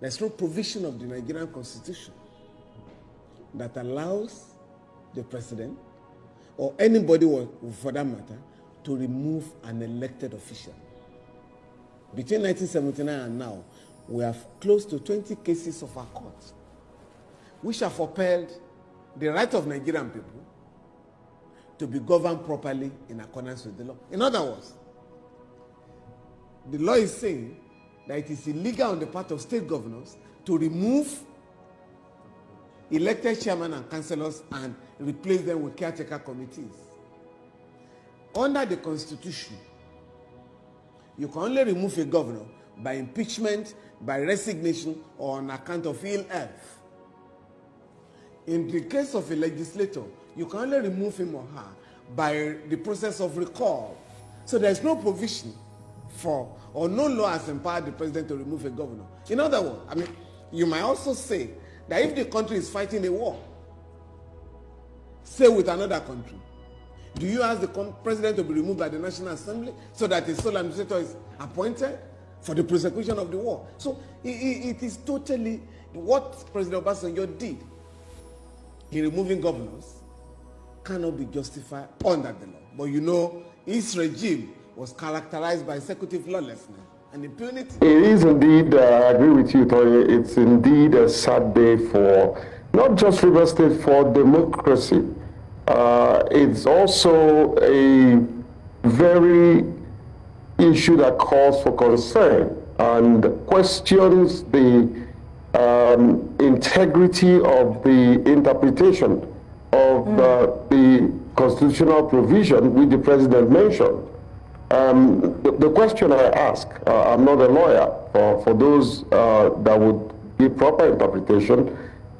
There's no provision of the Nigerian Constitution that allows the president or anybody for that matter to remove an elected official. Between 1979 and now, we have close to 20 cases of our courts which have upheld the right of Nigerian people to be governed properly in accordance with the law. In other words, the law is saying that it is illegal on the part of state governors to remove elected chairmen and councillors and replace them with caretaker committees. Under the Constitution, you can only remove a governor by impeachment, by resignation, or on account of ill health. In the case of a legislator, you can only remove him or her by the process of recall. So there's no provision for, or no law has empowered the president to remove a governor. In other words, I mean, you might also say that if the country is fighting a war, say with another country, do you ask the president to be removed by the National Assembly so that a sole administrator is appointed for the prosecution of the war? So it is totally what President Obasanjo did in removing governors cannot be justified under the law. But you know, his regime was characterized by executive lawlessness and impunity. It is indeed, I agree with you, Tony, it's indeed a sad day for not just Rivers State, for democracy. It's also a very issue that calls for concern and questions the integrity of the interpretation of the constitutional provision which the president mentioned. The question I ask, I'm not a lawyer, for those that would give proper interpretation,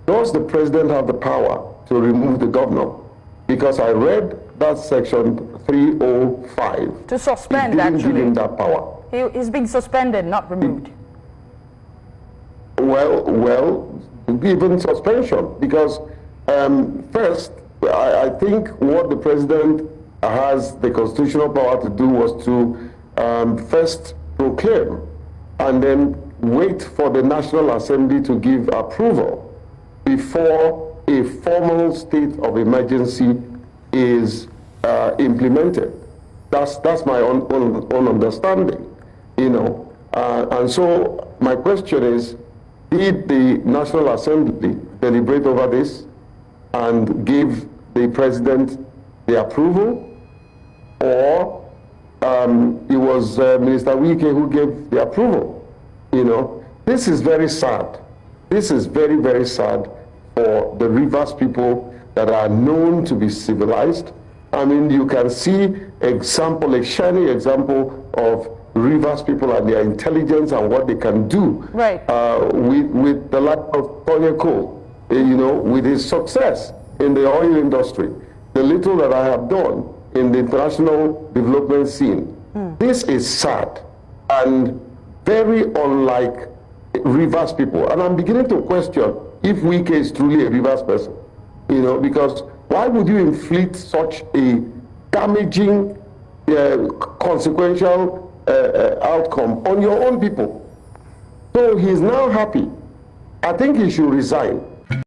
does the president have the power to remove the governor? Because I read that section 305. To suspend, it didn't actually. give him that power. He's being suspended, not removed. Well, even suspension, because first, I think what the president has the constitutional power to do was to first proclaim and then wait for the National Assembly to give approval before a formal state of emergency is implemented. That's my own understanding, you know. And so my question is, did the National Assembly deliberate over this and give the president the approval, or it was Minister Wike who gave the approval? You know, this is very sad. This is very, very sad for the Rivers people that are known to be civilized. I mean, you can see a shining example of Rivers people and their intelligence and what they can do, right, with the lack of Tony Cole, you know, with his success in the oil industry, the little that I have done in the international development scene. This is sad and very unlike Rivers people. And I'm beginning to question if Wike is truly a Rivers person, you know, because why would you inflict such a damaging, consequential outcome on your own people? So he's now happy. I think he should resign.